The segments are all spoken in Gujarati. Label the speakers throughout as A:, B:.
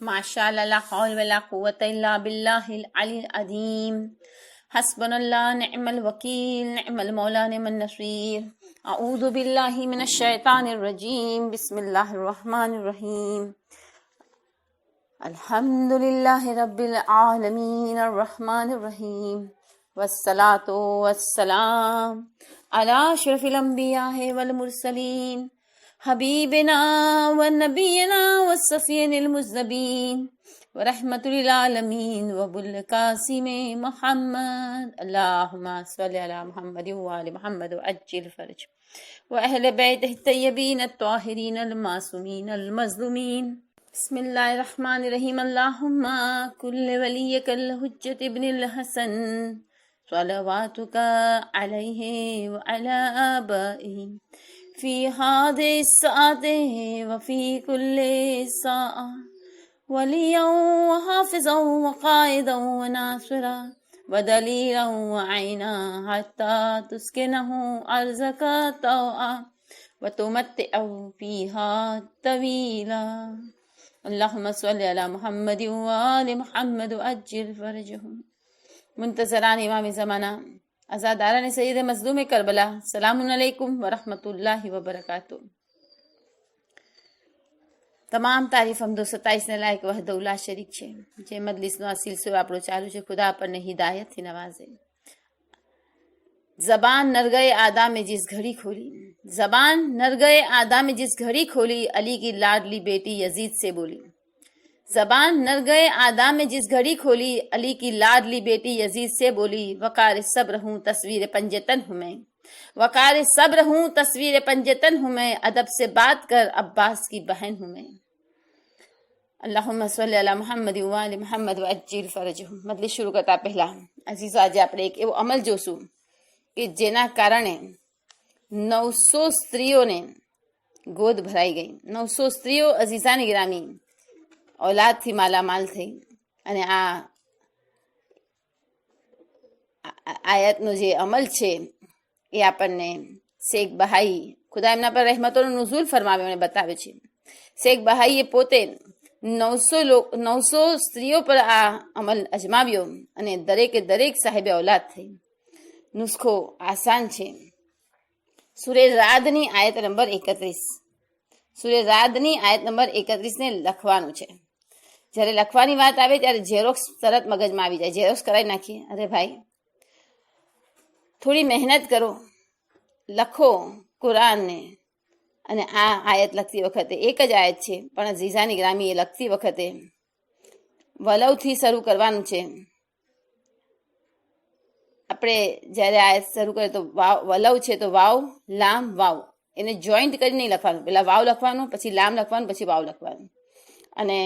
A: माशाअल्लाह ला हौल वला कुव्वत इल्ला बिल्लाहिल अलील अज़ीम। हस्बुनल्लाह निअमल वकील निअमल मौला निअमन नसीर। अऊज़ु बिल्लाहि मिनश शैतानिर रजीम। बिस्मिल्लाहिर रहमानिर रहीम। अल्हम्दुलिल्लाहि रब्बिल आलमीन अर्रहमानिर रहीम। वस्सलातु वस्सलाम अला अशरफिल अंबिया वल मुरसलीन हबीबिना व नबीना व सफीनिल मुज़्नबीन व रहमतुल आलमीन व बुल कासिम मुहम्मद। अल्लाहुम्मा सल्लि अला मुहम्मद व आलि मुहम्मद व अज्जिल फरज व अहले बैतिहि तय्यबीन अत्ताहिरीन अल मासूमीन अल मज़लूमीन। बिस्मिल्लाहिर रहमानिर रहीम। अल्लाहुम्मा कुल्ल वलियकल हुज्जत इब्निल हसन सलवातुका अलैहि व अला आबाइहि फी हादिहि साअति व फी कुल्ली साअ वलियन व हाफिज़न व क़ाइदन व नासिरा व दलीलन व ऐना हत्ता तुस्किनहु अर्ज़का तौआ व तुमत्तिअहु फ़ीहा तवीला। अल्लाहुम्मा सल्लि अला मुहम्मद व आलि मुहम्मद व अज्जिल फरजहुम। मुंतज़रान इमाम ज़माना आज़ादारान सय्यद मज़लूम करबला, सलामुन अलैकुम व रहमतुल्लाहि व बरकातुहू। તમામ તારીફ હમદો 27 ને લાયક વહદઉલા શરીક છે, જે મજલિસનો આ સિલસિલો આપણો ચાલુ છે। ખુદા આપણને હિદાયતથી નવાઝે। ज़बान नरगए आदा में जिस घड़ी खोली, ज़बान नरगए आदा में जिस घड़ी खोली, अली की लाडली बेटी यजीद से बोली। ज़बान नरगए आदा में जिस घड़ी खोली, अली की लाडली बेटी यजीद से बोली। वकार सब्र हूँ तस्वीर पंजतन हूँ मैं, वकार सब्र हूँ तस्वीर पंजतन हूँ मैं, अदब से बात कर अब्बास की बहन हूँ मैं। अल्लाहुम्मा सल्लि अला मुहम्मद व आलि मुहम्मद व अज्जिल फरजहुम। मजलिस शुरू करता પહેલા અઝીઝો આજે આપણે એક એવો અમલ જોશું કે જેના કારણે 900 સ્ત્રીઓને ગોદ ભરાઈ ગઈ। 900 સ્ત્રીઓ અઝીઝાની ગ્રામી औलादથી માલામાલ થઈ। અને આ આયતનો જે અમલ છે એ આપણને શેખ બહાઈ, ખુદા એમના પર રહેમતોનો નુઝુલ ફરમાવ્યો અને બતાવે છે। શેખ બહાઈએ પોતે 900 સ્ત્રીઓ પર આ અમલ અજમાવ્યો અને દરેકે દરેક સાહેબે औलाद થઈ। નુસ્ખો આસાન છે। સૂરે રાદની આયત નંબર 31, સૂરે રાદની આયત નંબર 31 ને લખવાનું છે। જ્યારે લખવાની વાત આવે ત્યારે ઝેરોક્સ તરત મગજમાં આવી જાય, ઝેરોક્સ કરાવી નાખીએ। અરે ભાઈ, થોડી મહેનત કરો, લખો કુરાનને। અને આ આયત લખતી વખતે એક જ આયત છે, પણ અઝીઝાની ગ્રામી એ લખતી વખતે વલવથી શરૂ કરવાનું છે। આપણે જ્યારે આયત શરૂ કરીએ તો વલવ છે તો વાવ લામ વાવ એને જોઈન્ટ કરી નહીં લખવાનું। પેલા વાવ લખવાનું, પછી લામ લખવાનું, પછી વાવ લખવાનું। અને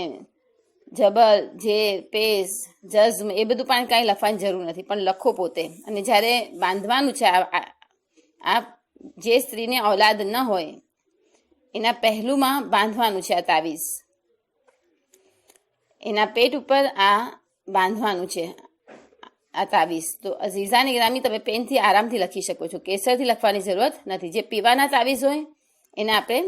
A: જબર, જે, પેશ, જઝમ એ બધું પણ કાંઈ લખવાની જરૂર નથી, પણ લખો પોતે। અને જ્યારે બાંધવાનું છે આ જે સ્ત્રીને औलाद ન હોય એના પહેલુંમાં બાંધવાનું છે આ તાવીઝ, એના પેટ ઉપર આ બાંધવાનું છે આ તાવીઝ। તો અઝીઝાની ગ્રામી તમે પેનથી આરામથી લખી શકો છો, કેસરથી લખવાની જરૂરત નથી। જે પીવાના તાવીઝ હોય એને આપણે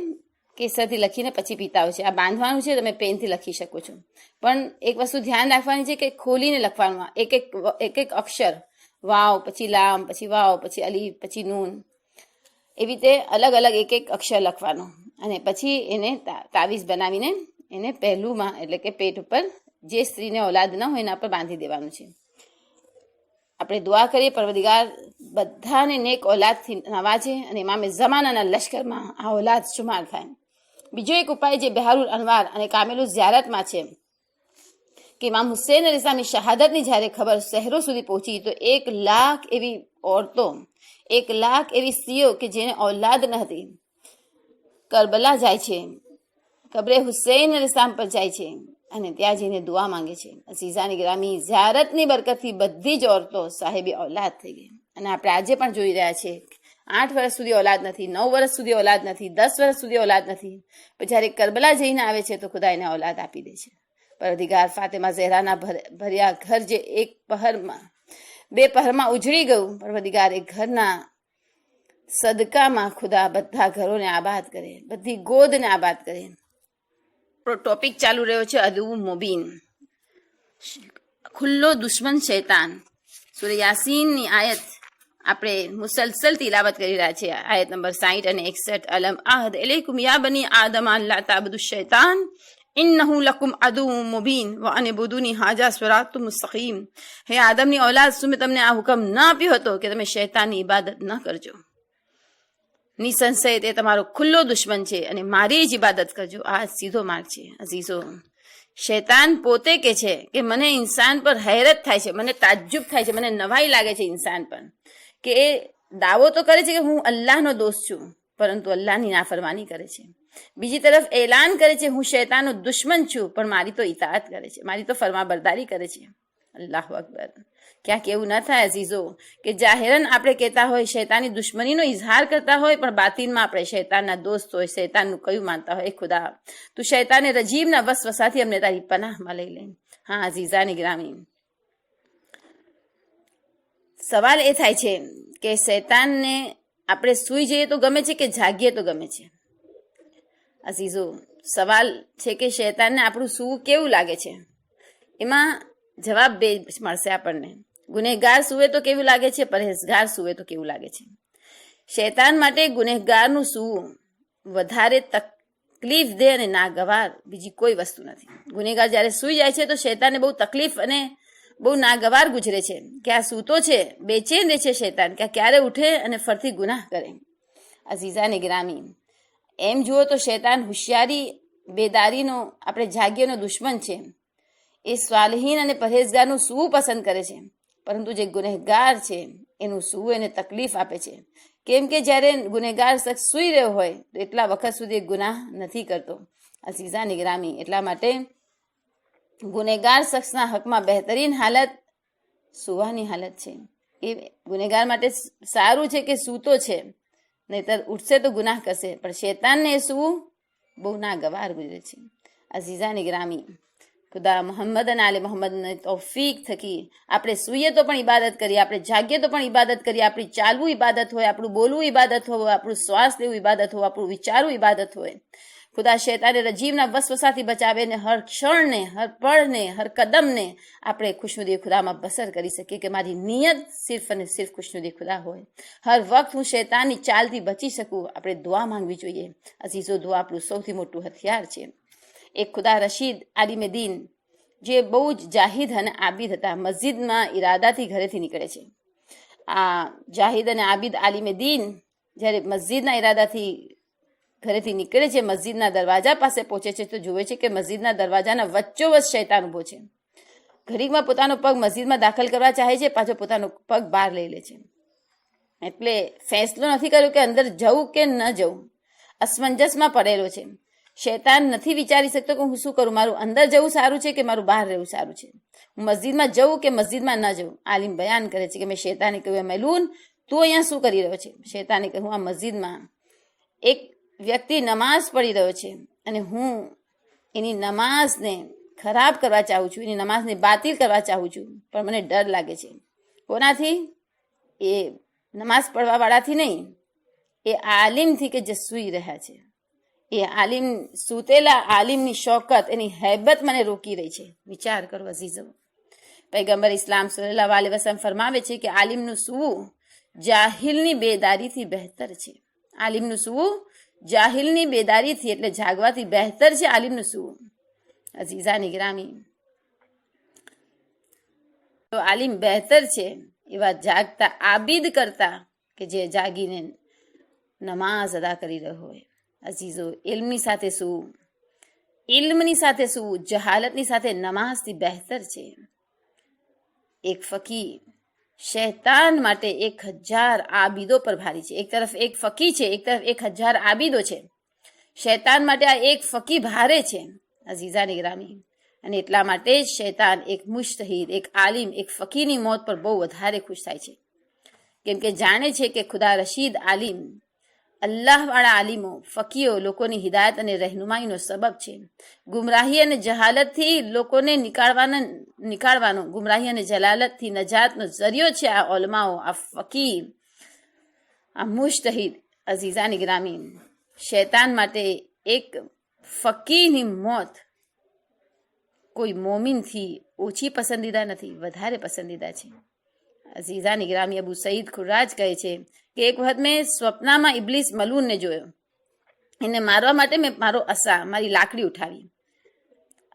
A: કેસરથી લખીને પછી પીતા હોય છે। આ બાંધવાનું છે, તમે પેનથી લખી શકો છો। પણ એક વસ્તુ ધ્યાન રાખવાની છે કે ખોલીને લખવાનું, એક એક અક્ષર, વાવ પછી લામ પછી વાવ પછી અલી પછી નૂન, એવી રીતે અલગ અલગ એક એક અક્ષર લખવાનો। અને પછી એને તાવીઝ બનાવીને એને પહેલુંમાં એટલે કે પેટ ઉપર જે સ્ત્રીને औलाद ન હોય એના પર બાંધી દેવાનું છે। આપણે દુઆ કરીએ, પરવરદિગાર બધાને નેક औलादથી નવાજે અને ઇમામે ઝમાનાના લશ્કરમાં આ औलाद શુમાર થાય। બીજો એક ઉપાય જે બહારુલ અનવાર અને કામિલુલ ઝિયારતમાં છે કે ઇમામ હુસૈન અલી ઇસ્લામની શહાદતની જ્યારે ખબર શહેરો સુધી પહોંચી તો 1 લાખ એવી औरतों, 1 લાખ એવી સ્ત્રીઓ કે જેને औलाद ન હતી કરબલા જાય છે, કબરે હુસૈન અલી ઇસ્લામ પર જાય છે અને ત્યાં જઈને દુઆ માંગે છે। અઝીઝાની ગ્રામી ઝિયારતની બરકતથી બધી જ औरतो સાહેબી औलाद થઈ ગઈ। અને આપણે આજે પણ જોઈ રહ્યા છીએ 8 વર્ષ સુધી औलाद નથી, 9 વર્ષ સુધી औलाद નથી, 10 વર્ષ સુધી औलाद નથી, પણ જ્યારે કરબલા જઈને આવે છે તો ખુદા એને औलाद આપી દે છે। પરવરદિગાર ફાતિમા ઝહેરાના ભર્યા ઘર જે એક પહરમાં 2 પહરમાં ઉજળી ગયું, પરવરદિગાર એ ઘરના સદકામાં ખુદા બધા ઘરોને આબાદ કરે, બધી ગોદને આબાદ કરે। ટોપિક ચાલુ રહ્યો છે અદુ મુબીન, ખુલ્લો દુશ્મન શૈતાન. સૂરા યાસીનની આયત આપણે મુસલસલ તિલાવત કરી રહ્યા છીએ. આયત નંબર 60 અને 61. અલમ આહદ ઇલૈકુમ યા બની આદમ અલ્લા તાબુદુ શૈતાન ઇન્નહુ લકુમ અદુવ્વુમ મુબીન વ અન ઇબુદુની હાઝા સિરાતુમ મુસ્તકીમ. હે આદમની ઔલાદ, શું મેં તમને આ હુકમ ન આપ્યો હતો કે તમે શૈતાનની ઇબાદત ન કરજો? નિસંશય તે તમારો ખુલ્લો દુશ્મન છે અને મારી જ ઇબાદત કરજો. આ સીધો માર્ગ છે. અઝીઝો, શૈતાન પોતે કે છે કે મને ઇન્સાન પર હૈરત થાય છે, મને તાજ્જુબ થાય છે, મને નવાઈ લાગે છે ઇન્સાન પર, કે એ દાવો તો કરે છે કે હું અલ્લાહનો દોસ્ત છું, પરંતુ અલ્લાહની નાફરમાની કરે છે. બીજી તરફ એલાન કરે છે હું શૈતાનનો દુશ્મન છું, પણ મારી તો ઇતાઅત કરે છે, મારી તો ફરમાબરદારી કરે છે. અલ્લાહુ અકબર. ક્યાંક એવું ન થાય અઝીઝો કે જાહેરન આપણે કહેતા હોય, શૈતાની દુશ્મનીનો ઇઝહાર કરતા હોય, પણ બાતિનમાં આપણે શૈતાનના દોસ્ત હોય, શૈતાનનું કયું માનતા હોય. ખુદા, તું શૈતાને રજીમના વસવસાથી અમને તારી પનાહમાં લઈ લે. હા અઝીઝાની ગ્રામી, સવાલ એ થાય છે કે શૈતાનને આપણે સૂઈ જઈએ તો ગમે છે કે જાગીએ તો ગમે છે? અઝીઝો, સવાલ છે કે શૈતાનને આપણું સૂવું કેવું લાગે છે? એમાં જવાબ બે મળશે આપણને. ગુનેહગાર સૂવે તો કેવું લાગે છે, પરહેઝગાર સૂવે તો કેવું લાગે છે? શૈતાન માટે ગુનેહગારનું સૂવું વધારે તકલીફ દે અને નાગવાર બીજી કોઈ વસ્તુ નથી. ગુનેહગાર જ્યારે સૂઈ જાય છે તો શૈતાનને બહુ તકલીફ અને બહુ નાગવાર ગુજરે છે કે આ સૂતો છે, બેચેન રહે છે શૈતાન કે ક્યારે ઉઠે અને ફરતી ગુનાહ કરે. અઝીઝાને ગ્રામી, એમ જુઓ તો શૈતાન હોશિયારી બેદારીનો, આપણે જાગીએનો દુશ્મન છે. એ સ્વાલહીન અને પરહેઝગારનું સૂવું પસંદ કરે છે, પરંતુ જે ગુનેહગાર છે એનું સૂવું એને તકલીફ આપે છે. કેમ કે જ્યારે ગુનેહગાર શખ્સ સૂઈ રહ્યો હોય તો એટલા વખત સુધી ગુનાહ નથી કરતો. અઝીઝાની ગ્રામી, એટલા માટે ગુનેહગાર શખ્સના હકમાં બહેતરીન હાલત સૂવાની હાલત છે. એ ગુનેહગાર માટે સારું છે કે સૂતો છે, નહીતર ઉઠશે તો ગુનાહ કરશે. પણ શૈતાનને એ સૂવું બહુ નાગવાર ગુજરે છે. અઝીઝાની ગ્રામી, ખુદા મોહમ્મદ અને આલે મોહમ્મદની તૌફીક થકી આપણે સૂઈએ તો પણ ઇબાદત કરીએ, આપણે જાગીએ તો પણ ઇબાદત કરીએ, આપણી ચાલવું ઇબાદત હોય, આપણું બોલવું ઇબાદત હોય, આપણું શ્વાસ લેવું ઇબાદત હોય, આપણું વિચારવું ઇબાદત હોય. ખુદા શૈતાને રજીમના વસવસાથી બચાવે ને હર ક્ષણને, હર પળને, હર કદમને આપણે ખુશનુદી ખુદામાં બસર કરી શકીએ કે મારી નિયત સિર્ફ અને સિર્ફ ખુશનુદી ખુદા હોય. હર વખત હું શૈતાનની ચાલથી બચી શકું. આપણે દુઆ માંગવી જોઈએ. અઝીઝો, દુઆ આપણું સૌથી મોટું હથિયાર છે. એક ખુદા રશીદ આલિમે દીન, જે બહુ જ જાહિદ અને આબિદ હતા, મસ્જિદમાં ઈરાદાથી ઘરેથી નીકળે છે. આ જાહિદ અને આબિદ આલિમે દીન જ્યારે મસ્જિદના ઈરાદાથી ઘરેથી નીકળે છે, મસ્જિદના દરવાજા પાસે પહોંચે છે તો જુએ છે કે મસ્જિદના દરવાજાના વચ્ચોવચ્ચ શૈતાન ઉભો છે. ઘડીકમાં પોતાનો પગ મસ્જિદમાં દાખલ કરવા ચાહે છે, પાછો પોતાનો પગ બહાર લઈ લે છે. એટલે ફેંસલો નથી કર્યો કે અંદર જવું કે ન જવું, અસમંજસમાં પડેલો છે. શૈતાન નથી વિચારી શકતો કે હું શું કરું, મારું અંદર જવું સારું છે કે મારું બહાર રહેવું સારું છે, હું મસ્જિદમાં જવું કે મસ્જિદમાં ન જવું. આલિમ બયાન કરે છે કે મેં શૈતાને કહ્યું, મેલૂન તું અહીંયા શું કરી રહ્યો છે? શૈતાને કહ્યું, આ મસ્જિદમાં એક વ્યક્તિ નમાઝ પઢી રહ્યો છે અને હું એની નમાઝને ખરાબ કરવા ચાહું છું, એની નમાઝને બાતિલ કરવા ચાહું છું, પણ મને ડર લાગે છે. કોનાથી? એ નમાઝ પઢવાવાળાથી નહીં, એ આલિમથી કે જે સૂઈ રહ્યા છે. એ આલિમ, સૂતેલા આલિમની શૌકત, એની હૈબત મને રોકી રહી છે. વિચાર કરો અઝીઝો. પૈગંબર ઇસ્લામ સલ્લલ્લાહુ અલૈહિ વસલ્લમ ફરમાવે છે કે આલિમનું સૂવું જાહિલની બેદારીથી બહેતર છે. આલિમનું સૂવું જાહિલની બેદારીથી, એટલે જાગવાથી બહેતર છે આલિમનું સૂવું. અઝીઝાની ગ્રામી, તો આલિમ બહેતર છે એવા જાગતા આબિદ કરતા કે જે જાગીને નમાઝ અદા કરી રહ્યો હોય. અઝીઝો, ઇલ્મની સાથે સૂવું, ઇલ્મની સાથે સૂવું જહાલતની સાથે નમાઝથી બહેતર છે. એક ફકી શૈતાન માટે 1000 આબિદો પર ભારી છે. એક તરફ એક ફકી છે, એક તરફ 1000 આબિદો છે. શૈતાન માટે આ એક ફકી ભારે છે. અઝીઝાની ગ્રામી, અને એટલા માટે જ શૈતાન એક મુજતહિદ, એક આલિમ, એક ફકીની મોત પર બહુ વધારે ખુશ થાય છે. કેમ કે જાણે છે કે ખુદા રશીદ આલિમ, અલ્લાહવાળા આલિમો, ફકીઓ લોકોની હિદાયત અને રહેનુમાઈનો સબબ છે. ગુમરાહી અને જહાલતથી લોકોને નીકાળવાનો, ગુમરાહી અને જલાલતથી નજાતનો જરિયો છે આ ઓલમાઓ, આ ફકી, આ મુજતહિદ. અઝીઝાની ગ્રામી, શૈતાન માટે એક ફકીરની મોત કોઈ મોમિનથી ઓછી પસંદીદા નથી, વધારે પસંદીદા છે. અઝીઝાની ગ્રામી અબુ સઈદ ખુર્રાજ કહે છે કે એક વખત મેં સ્વપ્નમાં ઇબ્લીસ મલૂનને જોયો. એને મારવા માટે મેં મારો અસા, મારી લાકડી ઉઠાવી.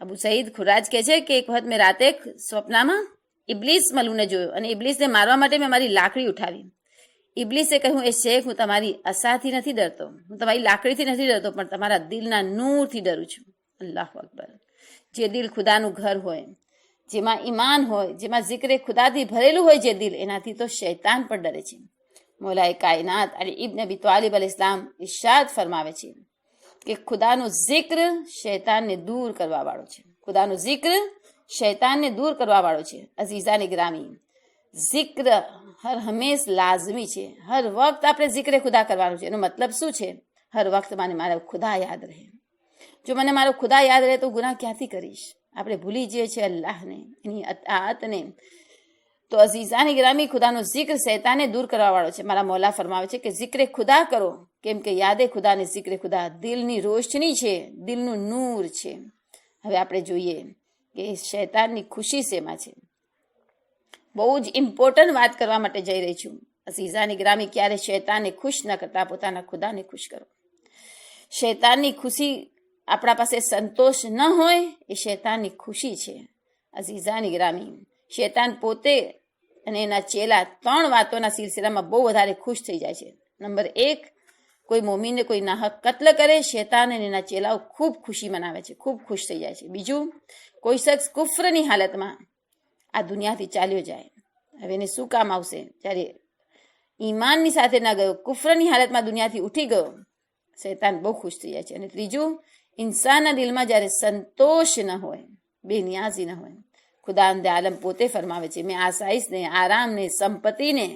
A: અબુ સઈદ ખુર્રાજ કહે છે કે એક વખત મેં રાતે સ્વપ્નમાં ઇબ્લીસ મલૂનને જોયો અને ઇબ્લીસને મારવા માટે મેં મારી લાકડી ઉઠાવી. ઇબ્લીસે કહ્યું, એ શેખ, હું તમારી અસાથી નથી ડરતો, હું તમારી લાકડીથી નથી ડરતો, પણ તમારા દિલના નૂરથી ડરું છું. અલ્લાહુ અકબર. જે દિલ ખુદાનું ઘર હોય, જેમાં ઈમાન હોય, જેમાં જિક્રે ખુદાથી ભરેલું હોય જે દિલ, એનાથી તો શૈતાન પણ ડરે છે. મોલાએ કાયનાત અને ઇબ્ન અબી તાલિબ અલ ઇસ્લામ ઇરશાદ ફરમાવે છે કે ખુદાનું જિક્ર શૈતાનને દૂર કરવા વાળો છે. ખુદાનું જિક્ર શૈતાનને દૂર કરવા વાળો છે. અઝીઝાની ગ્રામી, જિક્ર હર હંમેશ લાઝમી છે. હર વખત આપણે જિક્રે ખુદા કરવાનું છે. એનો મતલબ શું છે? હર વખત મને મારો ખુદા યાદ રહે. જો મને મારો ખુદા યાદ રહે તો ગુનાહ ક્યાંથી કરીશ? આપણે ભૂલી જઈએ છીએ અલ્લાહને, એની અતાઅતને. તો અઝીઝાની ગ્રામી, ખુદાનો જિક્ર શૈતાનને દૂર કરવા વાળો છે. મારા મૌલા ફરમાવે છે કે જિક્રે ખુદા કરો, કેમ કે યાદે ખુદા ને જિક્રે ખુદા દિલની રોશની છે, દિલનું નૂર છે. હવે આપણે જોઈએ કે શૈતાનની ખુશી શેમાં છે. બહુ જ ઇમ્પોર્ટન્ટ વાત કરવા માટે જઈ રહી છું. અઝીઝાની ગ્રામી, ક્યારે શૈતાનને ખુશ ન કરતા પોતાના ખુદાને ખુશ કરો. શૈતાનની ખુશી, આપણા પાસે સંતોષ ન હોય એ શૈતાનની ખુશી છે. અઝીઝાની ગ્રામી, શૈતાન પોતે અને એના ચેલા 3 વાતોના સિલસિલામાં બહુ વધારે ખુશ થઈ જાય છે. નંબર 1, કોઈ મોમીનને કોઈ નાહક કત્લ કરે, શૈતાન અને એના ચેલાઓ ખૂબ ખુશી મનાવે છે, ખૂબ ખુશ થઈ જાય છે. બીજું, કોઈ શખ્સ કુફરની હાલતમાં આ દુનિયાથી ચાલ્યો જાય, હવે એને શું કામ આવશે? જ્યારે ઈમાનની સાથે ના ગયો, કુફરની હાલતમાં દુનિયાથી ઉઠી ગયો, શૈતાન બહુ ખુશ થઈ જાય છે. અને ત્રીજું, ઇન્સાનના દિલમાં જ્યારે સંતોષ ન હોય, બેનિયાઝી ન હોય. ખુદાવંદ આલમ પોતે ફરમાવે છે, મેં આસાઈશને, આરામને, સંપત્તિને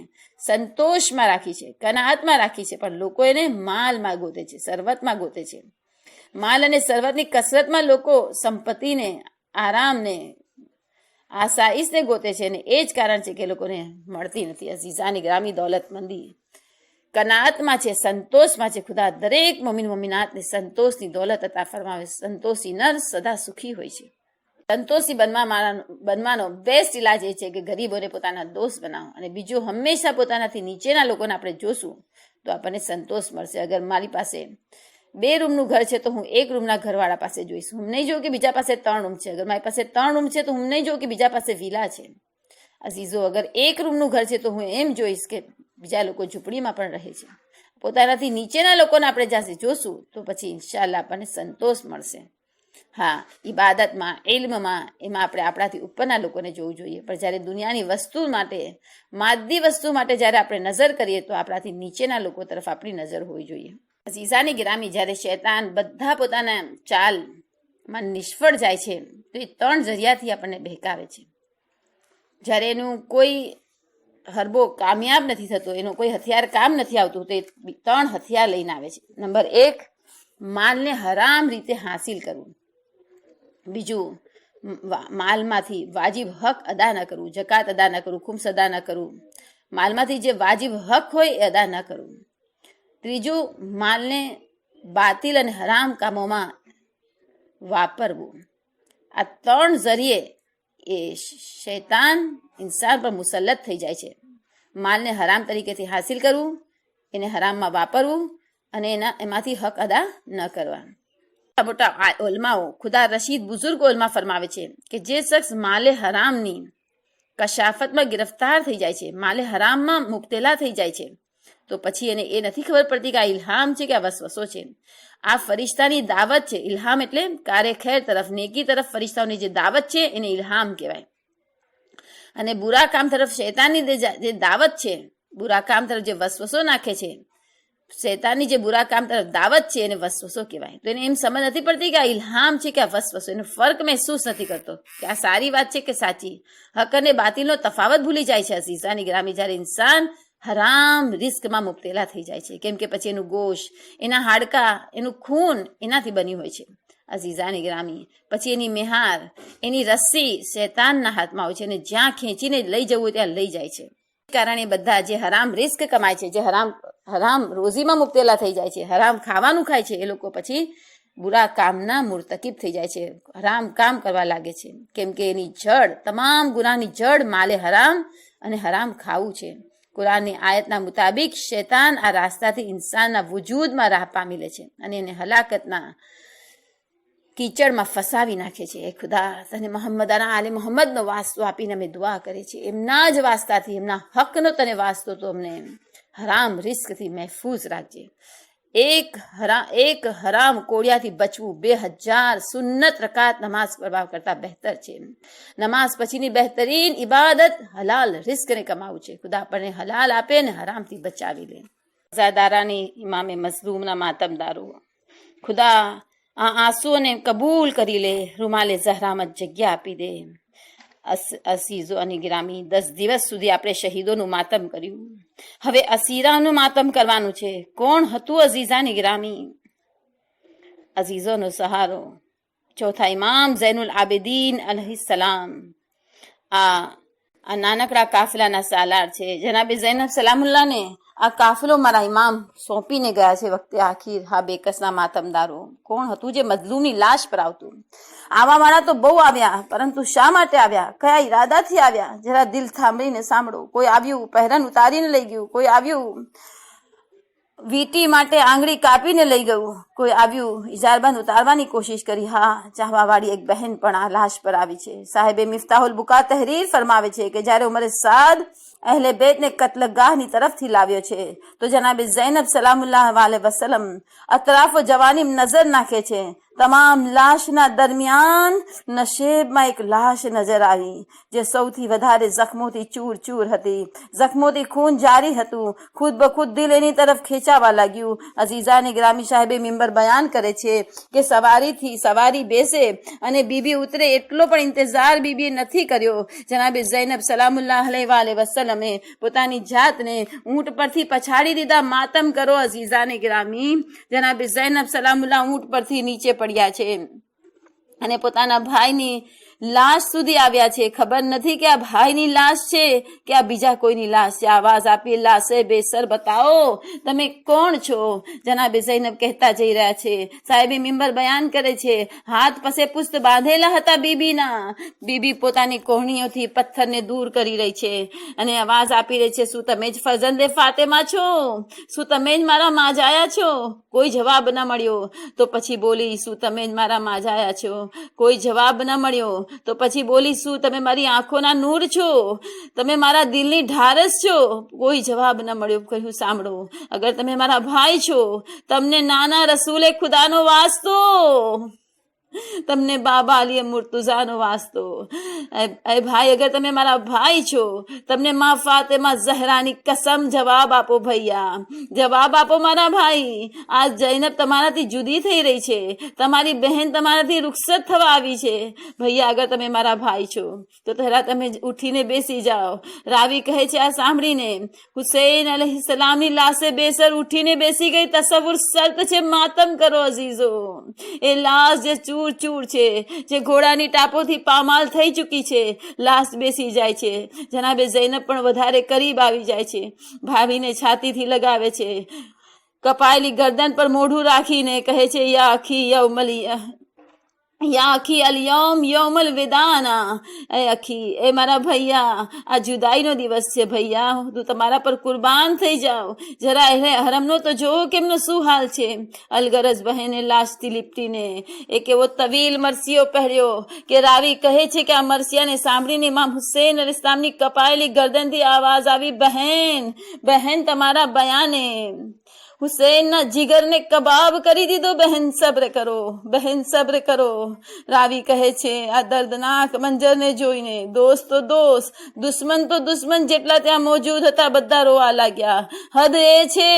A: સંતોષમાં રાખી છે, કનાઅતમાં રાખી છે, પણ લોકો એને માલમાં ગોતે છે, સરવતમાં ગોતે છે. માલ અને સરવતની કસરતમાં લોકો સંપત્તિને, આરામને, આસાઈશને ગોતે છે, અને એ જ કારણ છે કે લોકોને મળતી નથી. અઝીઝાની ગ્રામી, દોલતમંદી કનાઅતમાં છે, સંતોષમાં છે. ખુદા દરેક મોમિન મોમિનાતને સંતોષની દોલત અતા ફરમાવે. સંતોષી નર સદા સુખી હોય છે. સંતોષી બનવાનો બેસ્ટ ઇલાજ એ છે કે ગરીબોને પોતાના દોસ્ત બનાવો. અને બીજું, હંમેશા પોતાનાથી નીચેના લોકોને આપણે જોશું તો આપણને સંતોષ મળશે. અગર મારી પાસે 2 રૂમનું ઘર છે તો હું 1 રૂમના ઘરવાળા પાસે જોઈશ. હું નહીં જોઉં કે બીજા પાસે 3 રૂમ છે. અગર મારી પાસે 3 રૂમ છે તો હું નહીં જોઉં કે બીજા પાસે વિલા છે. અઝીઝો, અગર 1 રૂમનું ઘર છે તો હું એમ જોઈશ કે બીજા લોકો ઝૂંપડીમાં પણ રહે છે. પોતાનાથી નીચેના લોકોને આપણે જ્યાં જોશું તો પછી ઇન્શાલ્લાહ આપણને સંતોષ મળશે. હા, ઇબાદતમાં, ઇલ્મમાં, એમાં આપણે આપણાથી ઉપરના લોકોને જોવું જોઈએ. પણ જ્યારે દુનિયાની વસ્તુ માટે, માદી વસ્તુ માટે જ્યારે આપણે નજર કરીએ તો આપણાથી નીચેના લોકો તરફ આપણી નજર હોવી જોઈએ. અઝીઝાની ગ્રામી, જ્યારે શૈતાન બધા પોતાના ચાલમાં નિષ્ફળ જાય છે તો એ 3 જરિયાથી આપણને બહેકાવે છે. જ્યારે એનું કોઈ હરબો કામયાબ નથી થતો, એનું કોઈ હથિયાર કામ નથી આવતું, તો એ 3 હથિયાર લઈને આવે છે. નંબર 1, માલને હરામ રીતે હાસિલ કરવું. બીજું, માલમાંથી વાજિબ હક અદા ન કરવું, જકાત અદા ન કરવું, ખુમ્સ અદા ન કરવું. માલમાંથી જે વાજિબ હક હોય એ અદા ન કરવું. ત્રીજું, માલને બાતિલ અને હરામ કામોમાં વાપરવું. આ 3 જરીએ એ શૈતાન ઇન્સાન પર મુસલ્લત થઈ જાય છે. માલને હરામ તરીકેથી હાસિલ કરવું, એને હરામમાં વાપરવું અને એમાંથી હક અદા ન કરવા. મોટા ઉલમાઓ, ખુદા રશીદ બુઝુર્ગ ઉલમા ફરમાવે છે કે જે શખ્સ માલે હરામની કશાફતમાં ગિરફ્તાર થઈ જાય છે, માલે હરામમાં મુબતલા થઈ જાય છે, તો પછી એને એ નથી ખબર પડતી કે આ ઇલ્હામ છે કે આ વસવસો છે. આ ફરિશ્તાની દાવત છે. ઇલ્હામ એટલે કારે ખેર તરફ, નેકી તરફ ફરિશ્તાઓની જે દાવત છે એને ઇલ્હામ કહેવાય. અને બુરા કામ તરફ શૈતાનની જે દાવત છે, બુરા કામ તરફ જે વસવસો નાખે છે, શૈતાનની જે બુરા કામ તરફ દાવત છે એને વસવસો કહેવાય. તો એને એમ સમજ નથી પડતી કે આ ઇલ્હામ છે કે આ વસવસો, એનો ફર્ક મહેસૂસ નથી કરતો કે આ સારી વાત છે કે સાચી. હક અને બાતિલનો તફાવત ભૂલી જાય છે. અઝીઝાની ગ્રામી, જ્યારે ઇન્સાન હરામ રિસ્કમાં મુબતલા થઈ જાય છે, કેમ કે પછી એનું ગોશ, એના હાડકાં, એનું ખૂન એનાથી બન્યું હોય છે. અઝીઝાની ગ્રામી, પછી એની મેહાર, એની રસ્સી શૈતાનના હાથમાં હોય છે અને જ્યાં ખેંચીને લઈ જવું હોય ત્યાં લઈ જાય છે. કારણે બધા જે હરામ રિસ્ક કમાય છે, જે હરામ રોજીમાં મુબતલા થઈ જાય છે, હરામ ખાવાનું ખાય છે, એ લોકો પછી બુરા કામના મુર્તકિબ થઈ જાય છે, હરામ કામ કરવા લાગે છે, કેમ કે એની જડ, તમામ ગુનાની જડ માલે હરામ અને હરામ ખાવું છે. કુરાનની આયતના મુતાબિક શૈતાન આ રાસ્તાથી ઇન્સાનના વજૂદમાં રાહ પામી લે છે અને એને હલાકતના કીચડમાં ફસાવી નાખે છે. એ ખુદા તને મોહમ્મદાના આલે મોહમ્મદનો વાસ્તો આપીને અમે દુઆ કરે છે, એમના જ વાસ્તાથી, એમના હકનો તને વાસ્તો તો અમને હરામ રિસ્કથી મહેફૂઝ રાખજે. એક હરામ કોળિયાથી બચવું 2000 સુન્નત રકાત નમાઝ પઢવા કરતા બહેતર છે. નમાઝ પછીની બહેતરીન ઇબાદત હલાલ રિસ્કને કમાવું છે. ખુદા આપણને હલાલ આપે ને હરામથી બચાવી લે. ઝાદારાની ઇમામે મઝલૂમના માતમદારો, ખુદા આ આંસુઓને કબૂલ કરી લે, રૂમાલે ઝહરામાં જગ્યા આપી દે. અસીઝો અને ગિરામી, 10 દિવસ સુધી આપણે શહીદોનું માતમ કર્યું, હવે અસીરાનું માતમ કરવાનું છે. કોણ હતું અઝીઝાની ગિરામી? અઝીઝોનો સહારો ચોથા ઇમામ ઝૈનુલ આબિદીન અલૈહિસ્સલામ. આ નાનકડા કાફિલાના સાલાર છે. જનાબે ઝૈનબ સલામુલ્લાહને આ કાફિલો મારા ઇમામ સોંપીને ગયા છે વખતે આખીર. હા બેકસના માતમદારો, કોણ હતું જે મઝલૂમની લાશ પર આવતું? આવા વાળા તો બહુ આવ્યા, પરંતુ શા માટે આવ્યા, કયા ઈરાદાથી આવ્યા? જરા દિલ થાંભલીને સાંભળો. કોઈ આવ્યું પહેરન ઉતારીને લઈ ગયું, કોઈ આવ્યું વીટી માટે આંગળી કાપીને લઈ ગયું, કોઈ આવ્યું ઇજારબંધ ઉતારવાની કોશિશ કરી. હા, ચાહવાવાળી એક બહેન પણ આ લાશ પર આવી છે. સાહેબે મિફ્તાહુલ બુકા તહરીર ફરમાવે છે કે જ્યારે ઉમરે સાદ અહેલે બેતને કત્લગાહની તરફથી લાવ્યો છે તો જનાબે ઝૈનબ સલામુલ્લાહ અલૈહિ વસલ્લમ અતરાફ જવાનીબ નજર નાખે છે. તમામ લાશના દરમિયાન નશેબમાં એક લાશ નજર આવી જે સૌથી વધારે જખ્મોથી ચૂર ચૂર હતી. જખ્મોથી ખૂન જારી હતું. ખુદ બખુદ દિલ એની તરફ ખેંચાવા લાગ્યું. અઝીઝાને ગ્રામી સાહેબે મિંબર બયાન કરે છે કે સવારી બેસે અને બીબી ઉતરે એટલો પણ ઇંતજાર બીબીએ નથી કર્યો. જનાબે ઝૈનબ સલામુલ્લાહ અલૈહિ વસલ્લમે પોતાની જાતને ઊંટ પરથી પછાડી દીધા. માતમ કરો અઝીઝાને ગ્રામી, જનાબે ઝૈનબ સલામુલ્લાહ ઊંટ પરથી નીચે પડ્યા છે અને પોતાના ભાઈની લાશ સુધી આવ્યા છે. ખબર નથી કે આ ભાઈની લાશ છે કે આ બીજા કોઈની લાશ છે. આવાજ આપી, લાશે બેસર બતાવો તમે કોણ છો? જનાબે ઝૈનબ કહેતા જઈ રહ્યા છે. સાહેબે મિંબર બયાન કરે છે, હાથ પસે પુસ્ત બાંધેલા હતા બીબીના. બીબી પોતાની કોહણીઓથી પથ્થરને દૂર કરી રહી છે અને આવાજ આપી રહી છે, શું તમે જ ફરજંદે ફાતેમા છો? શું તમે જ મારા માજાયા છો? કોઈ જવાબ ન મળ્યો તો પછી બોલી, શું તમે જ મારા માજાયા છો? કોઈ જવાબ ન મળ્યો તો પછી બોલી, શું તમે મારી આંખોના નૂર છો? તમે મારા દિલની ઢારસ છો? કોઈ જવાબ ન મળ્યો. કહ્યું, સાંભળો, અગર તમે મારા ભાઈ છો, તમને નાના રસૂલે ખુદાનો વાસ્તો, તમને બાબા અલી મુર્તુઝાનો વાસ્તો. એ ભાઈ, અગર તમે મારા ભાઈ છો, તમને માં ફાતિમા ઝહરાની કસમ જવાબ આપો ભૈયા, જવાબ આપો મારા ભાઈ. આ જૈનબ તમારાથી જુદી થઈ રહી છે, તમારી બહેન તમારાથી રૂખસત થવા આવી છે. ભૈયા, અગર તમે મારા ભાઈ છો તો પહેલા તમે ઉઠીને બેસી જાઓ. રાવી કહે છે, આ સાંભળીને હુસૈન અલૈહિસ્સલામની લાશે બેસર ઉઠીને બેસી ગઈ. તસવ્વુર સર્ત છે, માતમ કરો અઝીઝો. એ લાશ જે ચૂર ચૂર છે, જે ઘોડાની ટાપોથી પામાલ થઈ ચૂકી છે, લાશ બેસી જાય છે. જનાબે ઝૈનબ પણ વધારે કરીબ આવી જાય છે. ભાભીને છાતીથી લગાવે છે. કપાયેલી ગરદન પર મોઢું રાખીને કહે છે, યા અખી અલ યૌમલ વિદાના. એ અખી, એ મારા ભૈયા, આ જુદાઈનો દિવસ છે ભૈયા, તું તમારા પર કુરબાન થઈ જાઓ. જરા એને હરમનો તો જોવો કેમનો શું હાલ છે. અલગરજ બહેને લાશથી લીપટીને એક એવો તવીલ મરસિયો પહેર્યો કે રાવી કહે છે કે આ મરસિયાને સાંભળીને ઇમામ હુસૈન અલૈહિસ સલામની કપાયેલી ગરદનથી આવાજ આવી, બહેન, બહેન, તમારા બયાને હુસૈનના જીગરને કબાબ કરી દીધો. બહેન સબ્ર કરો, બહેન સબ્ર કરો. રાવી કહે છે, આ દર્દનાક મંજરને જોઈને દોસ્ત તો દોસ્ત, દુશ્મન તો દુશ્મન જેટલા ત્યાં મોજૂદ હતા બધા રોવા લાગ્યા. હદ એ છે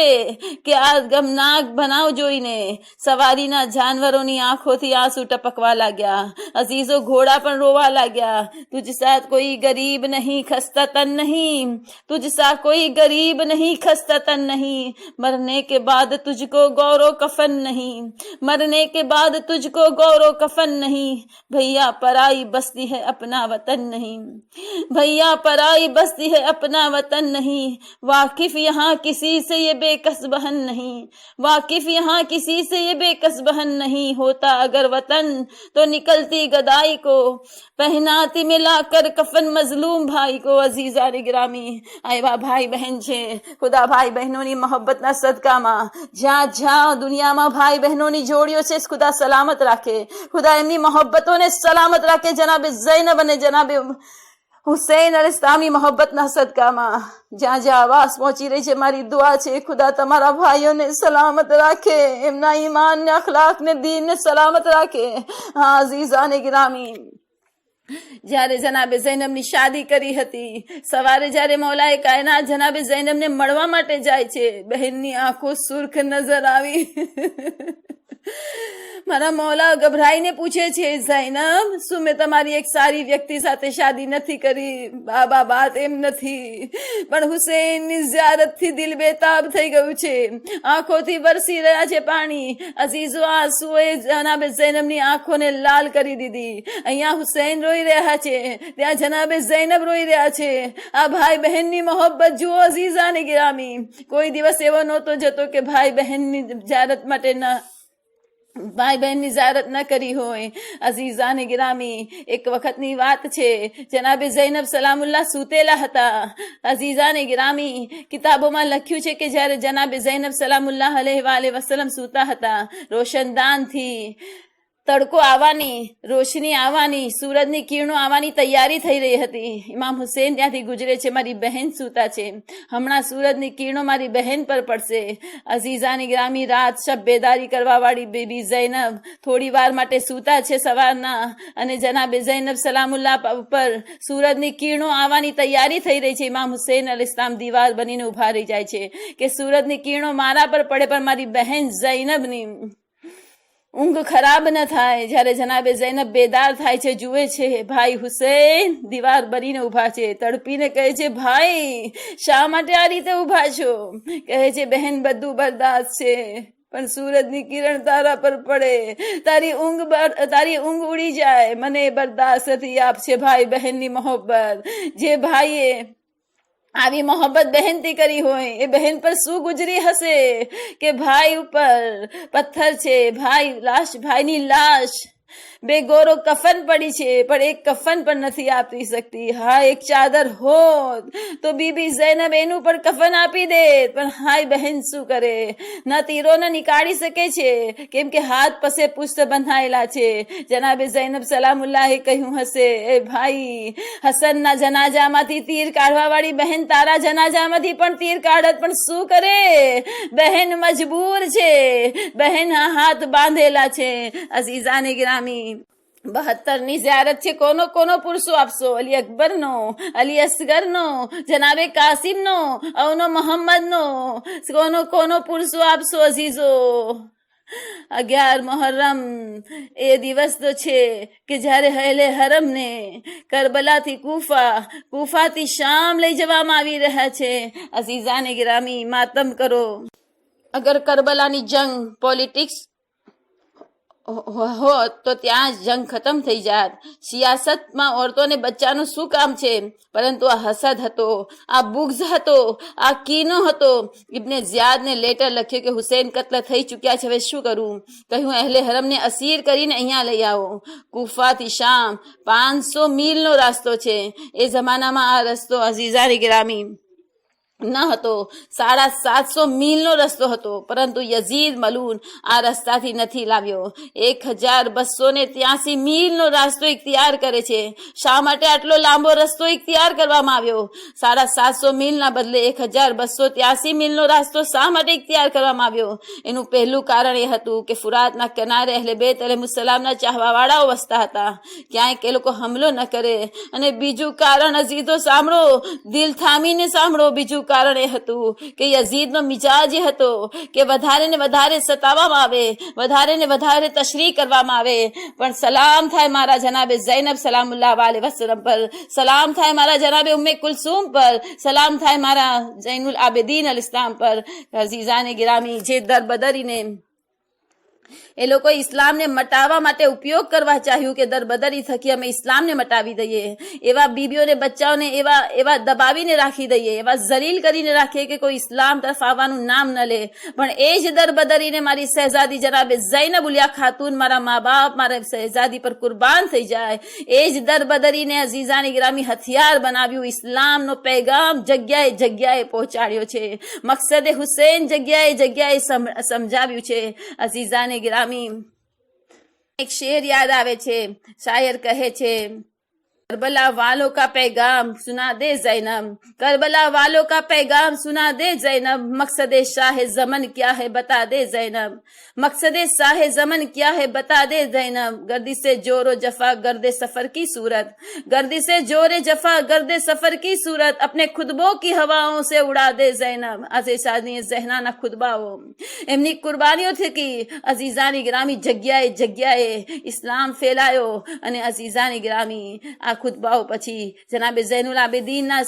A: કે આ ગમનાક બનાવ જોઈને સવારીના જાનવરોની આંખોથી આંસુ ટપકવા લાગ્યા. અઝીઝો, ઘોડા પણ રોવા લાગ્યા. તુજ સાથ કોઈ ગરીબ નહીં, ખસ્તા તન નહીં, તુજ સા કોઈ ગરીબ નહીં, ખસ્તા તન નહીં, મરને કે के बाद तुझको गौरव कफन नहीं, मरने के बाद तुझको गौरव कफन नहीं, भैया पराई बस्ती है अपना वतन नहीं, भैया पराई बस्ती है अपना वतन नहीं, वाकिफ यहाँ किसी से ये बेकस बहन नहीं, वाकिफ यहाँ किसी से ये बेकस बहन नहीं, होता अगर वतन तो निकलती गदाई को, पहनाती मिलाकर कफन मजलूम भाई को। अजीजा रे गिरामी, आएवा भाई बहन છે, ખુદા ભાઈ બહેનોની મોહબ્બતના સદકામાં જ્યાં જ્યાં દુનિયામાં ભાઈ બહેનોની જોડીઓ છે, ખુદા સલામત રાખે, ખુદા એમની મોહબ્બતોને સલામત રાખે. જનાબે ઝૈનબ અને જનાબે હુસૈન અલૈહિસ્સલામની મોહબ્બતના સદકામાં જ્યાં જ્યાં આવાજ પહોંચી રહી છે, મારી દુઆ છે ખુદા તમારા ભાઈઓને સલામત રાખે, એમના ઈમાન ને અખલાક ને દીન ને સલામત રાખે. હા અઝીઝા ને ગિરામી, જ્યારે જનાબે ઝૈનબની શાદી કરી હતી, સવારે જ્યારે મૌલાએ કાયનાત જનાબે ઝૈનબને મળવા માટે જાય છે, બહેનની આંખો સુર્ખ નજર આવી. મારા મૌલા ગભરાઈને પૂછે છે, ઝૈનબ શું મેં તમારી એક સારી વ્યક્તિ સાથે શાદી નથી કરી? બાબા બાત એમ નથી, પણ હુસૈનની ઝિયારતથી દિલ બેતાબ થઈ ગયું છે, આંખોથી વરસી રહ્યા છે પાણી. અઝીઝો આંસુએ જનાબે ઝૈનબની આંખોને લાલ કરી દીધી. અહીંયા હુસૈન રોઈ રહ્યા છે, ત્યાં જનાબે ઝૈનબ રોઈ રહ્યા છે. આ ભાઈ બહેનની મોહબ્બત જુઓ અઝીઝા ને ગિરામી, કોઈ દિવસ એવો નહોતો જતો કે ભાઈ બહેનની ઝિયારત માટે ના ભાઈ બહેનની ઝિયારત ન કરી હોય. અઝીઝા ને ગિરામી, એક વખતની વાત છે, જનાબે ઝૈનબ સલામુલ્લાહ સૂતેલા હતા. અઝીઝા ને ગિરામી, કિતાબોમાં લખ્યું છે કે જ્યારે જનાબે ઝૈનબ સલામુલ્લાહ અલૈહિ વસલ્લમ સૂતા હતા, રોશનદાનથી તડકો આવવાની, રોશની આવવાની, સૂરજની કિરણો આવવાની તૈયારી થઈ રહી હતી. ઇમામ હુસૈન ત્યાંથી ગુજરે છે, મારી બહેન સૂતા છે, હમણાં સૂરજની કિરણો મારી બહેન પર પડશે. અઝીઝાની ગ્રામી, રાત શબ બેદારી કરવા વાળી બેબી ઝૈનબ થોડી વાર માટે સૂતા છે સવારના, અને જનાબે ઝૈનબ સલામુલ્લાહ ઉપર સૂરજની કિરણો આવવાની તૈયારી થઈ રહી છે. ઇમામ હુસૈન અલૈહિસ્સલામ દીવાર બનીને ઉભા રહી જાય છે કે સૂરજની કિરણો મારા પર પડે, પણ મારી બહેન ઝૈનબની ઊંઘ ખરાબ ન થાય. જ્યારે જનાબે ઝૈનબ બેદાર થાય છે, જુએ છે ભાઈ હુસૈન દીવાર બનીને ઉભા છે, તડપીને કહે છે, ભાઈ શા માટે આ રીતે ઉભા છો? કહે છે, બહેન બધું બરદાસ્ત છે, પણ સૂરજની કિરણ તારા પર પડે, તારી ઊંઘ ઉડી જાય, મને બરદાસ્ત નથી. આપ છે ભાઈ બહેનની મોહબ્બત. જે ભાઈએ આવી મોહબ્બત બહેનથી કરી હોય, એ બહેન પર શું ગુજરી હશે કે ભાઈ ઉપર પથ્થર છે, ભાઈની લાશ બેગોરો કફન પડી છે, પણ એક કફન પણ નથી આપી શકતી. હા એક ચાદર હોત તો બીબી ઝૈનબ એનું પણ કફન આપી દે, પણ હાય બહેન શું કરે, ના તીરોને નીકાળી શકે છે, કેમ કે હાથ પસે પુષ્ટ બંધાયેલા છે. જનાબે ઝૈનબ સલામુલ્લાહે કહ્યું હશે, એ ભાઈ હસનના જનાજામાંથી તીર કાઢવા વાળી બહેન તારા જનાજામાંથી પણ તીર કાઢત, પણ શું કરે, બહેન મજબૂર છે, બહેન હાથ બાંધેલા છે. અઝીઝાને ગિરામી, 72 ની ઝિયારત છે, કોનો પુરુષો આપશો? અલી અકબર નો, અલી અસગર નો, જનાબે કાસિમ નો, અવનો મોહમ્મદ નો, કોનો પુરુષો આપશો? અઝીઝો 11 મુહર્રમ એ દિવસ તો છે કે જ્યારે અહેલે હરમ ને કરબલાથી કુફાથી શામ લઈ જવામાં આવી રહ્યા છે. અઝીઝાને ગિરામી, માતમ કરો. અગર કરબલાની જંગ પોલિટિક્સ હોત તો ત્યાં જંગ ખતમ થઈ જાત. સિયાસતમાં ઓરતોને બચ્ચાનું શું કામ છે? પરંતુ આ હસદ હતો, આ બુગ્ઝ હતો, આ કીનો હતો. ઇબ્ને ઝિયાદને લેટર લખ્યો કે હુસૈન કત્લ થઈ ચૂક્યા છે, હવે શું કરું? કહ્યું અહેલે હરમને અસીર કરીને અહીંયા લઈ આવો. કુફાથી શામ 500 મીલનો રસ્તો છે. એ જમાનામાં આ રસ્તો અઝીઝાને ગિરામી ન હતો, 750 મીલનો રસ્તો હતો, પરંતુ યઝીદ મલૂન આ રસ્તાથી નથી લાવ્યો. 1283 મીલનો રસ્તો ઇખ્તિયાર કરે છે. શા માટે આટલો લાંબો રસ્તો ઇખ્તિયાર કરવામાં આવ્યો? 750 મીલના બદલે 1283 મીલનો રસ્તો શા માટે ઇખ્તિયાર કરવામાં આવ્યો? એનું પહેલું કારણ એ હતું કે ફુરાતના કિનારે અહેલે બેત અલૈહિસ્સલામના ચાહવાવાળાઓ વસતા હતા, ક્યાંય એ લોકો હમલો ન કરે. અને બીજું કારણ અઝીઝો સાંભળો, દિલ થામીને સાંભળો, બીજું કારણ એ હતું કે યઝીદનો મિજાજ એ હતો કે વધારે ને વધારે સતાવવામાં આવે, વધારે ને વધારે તશરીહ કરવામાં આવે, પણ સલામ થાય મારા જનાબે ઝૈનબ સલામુલ્લાહ અલૈહ વસલ્લમ પર, સલામ થાય મારા જનાબે ઉમ્મે કુલસુમ પર, સલામ થાય મારા ઝૈનુલ આબિદીન અલ ઇસ્લામ પર. અઝીઝાને ગિરામી, જે દરબદરીને એ લોકો ઇસ્લામને મટાવવા માટે ઉપયોગ કરવા ચાહ્યું કે દરબદરી થકી અમે ઇસ્લામને મટાવી દઈએ, એવા બીબીઓને બચ્ચાઓને એવા દબાવીને રાખી દઈએ, એવા જલીલ કરીને રાખીએ કે કોઈ ઇસ્લામ તરફ આવવાનું નામ ન લે. પણ એ જ દરબદરીને મારી શહેઝાદી જનાબે ઝૈનબ ઉલિયા ખાતુન, મારા મા બાપ મારા શહેઝાદી પર કુરબાન થઈ જાય, એ જ દરબદરીને અઝીઝાની ગ્રામી હથિયાર બનાવ્યું, ઇસ્લામનો પૈગામ જગ્યાએ જગ્યાએ પહોંચાડ્યો છે, મકસદ હુસૈન જગ્યાએ જગ્યાએ સમજાવ્યું છે. અઝીઝાને ગ્રામી, એક શેર યાદ આવે છે. શાયર કહે છે, کربلا والوں کا پیغام سنا دے زینب، کربلا والوں کا پیغام سنا دے زینب، مقصد شاہ زمن کیا ہے بتا دے زینب، مقصد شاہ زمن کیا ہے بتا دے زینب. گردی سے جور و جفا گرد سفر کی صورت، گردی سے جور جفا گرد سفر کی صورت، اپنے خطبوں کی ہواؤں سے اڑا دے زینب. عزیزانی ذہنانہ خطباઓ એમની કુરબાનીઓ થકી અઝીઝાની ગ્રામી જગ્યાએ જગ્યાએ ઇસ્લામ ફેલાયો. અને અઝીઝાની ગ્રામી આ ખુતબાઓ પછી જનાબે ઝૈનુલ આબિદીનના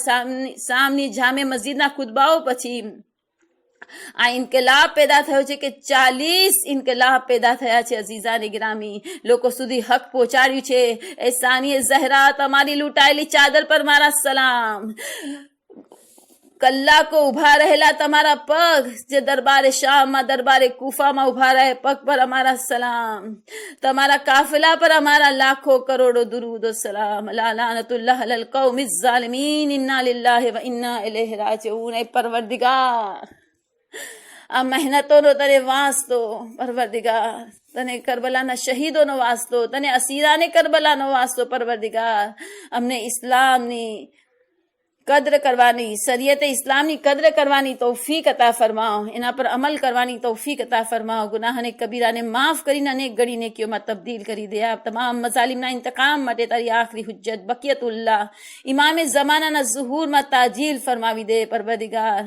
A: સામની જામે મસ્જિદના ખુતબાઓ પછી આ ઇન્કલાબ પેદા થયો છે કે 40 ઇન્કલાબ પેદા થયા છે. અઝીઝાને ગ્રામી, લોકો સુધી હક પહોંચાડ્યું છે. એ સાનિય ઝહરા, તમારી લૂંટાયેલી ચાદર પર મારા સલામ. કલાકો ઉભા રહેલા તમારા પગ, જે દરબારે શામમાં દરબારે કૂફામાં ઉભા રહે, પગ પર અમારા સલામ. તમારા કાફિલા પર અમારા લાખો કરોડો દુરૂદ ઓ સલામ. લા લાનતુલ્લાહ અલલ કૌમિઝ ઝાલિમીન, ઇન્ના લિલ્લાહી વ ઇન્ના ઇલૈહિ રાજિઉન. એ પરવરદિગાર, આ મહેનતોનો તને વાસ્તો, પરવરદિગાર તને કરબલાના શહીદોનો વાસ્તો, તને અસીરાને કરબલાનો વાસ્તો, પરવરદિગાર અમને ઇસ્લામની કદ્ર કરવાની, શરીયત ઇસ્લામની કદ્ર કરવાની તૌફીક અતા ફરમાઓ, એના પર અમલ કરવાની તૌફીક અતા ફરમાઓ. ગુનાહને કબીરાને માફ કરીને અનેક ગણી નેકીઓમાં તબદીલ કરી દે. આપ તમામ મઝાલિમના ઇંતકામ માટે તારી આખરી હુજ્જત બકિયતુલ્લાહ ઇમામે ઝમાનાના ઝુહૂરમાં તાજીલ ફરમાવી દે. પરવરદિગાર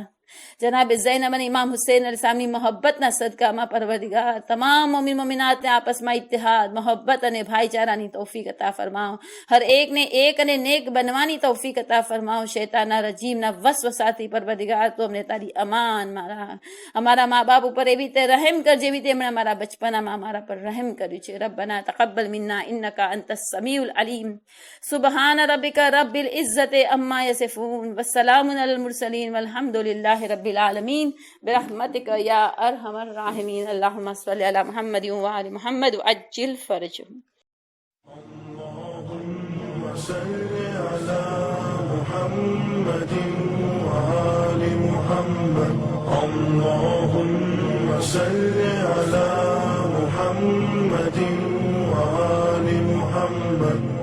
A: જનાબે ઝૈનબ અને ઇમામ હુસૈન અલ સામની મોહબ્બતના સદકામાં પરવરદિગાર તમામ મોમિન મોમિનાતને આપસમાં ઇત્તિહાદ, મોહબ્બત અને ભાઈચારાની તૌફીક અતા ફરમાઓ. હર એકને એક અને નેક બનવાની તૌફીક અતા ફરમાઓ. શૈતાનના રજીમના વસવસાથી પરવરદિગાર તો અમને તારી અમાન મારા, અમારા મા બાપ ઉપર એવી રીતે રહેમ કર જેવી રીતે એમણે અમારા બચપનામાં અમારા પર રહેમ કર્યું છે. રબ્બના તકબ્બલ મિન્ના ઇન્નકા અંતસ સમીઉલ અલીમ. સુબહાન રબ્બિકા રબ્બિલ ઇઝ્ઝતિ અમ્મા યસિફૂન વસ્સલામુન અલલ મુરસલીન વલ્હમ્દુલિલ્લાહ رب العالمین برحمتک یا ارحم الراحمین. اللہم صلی علی محمد و آل محمد وعجل فرجهم.
B: اللهم صل على محمد وآل محمد. اللهم صل على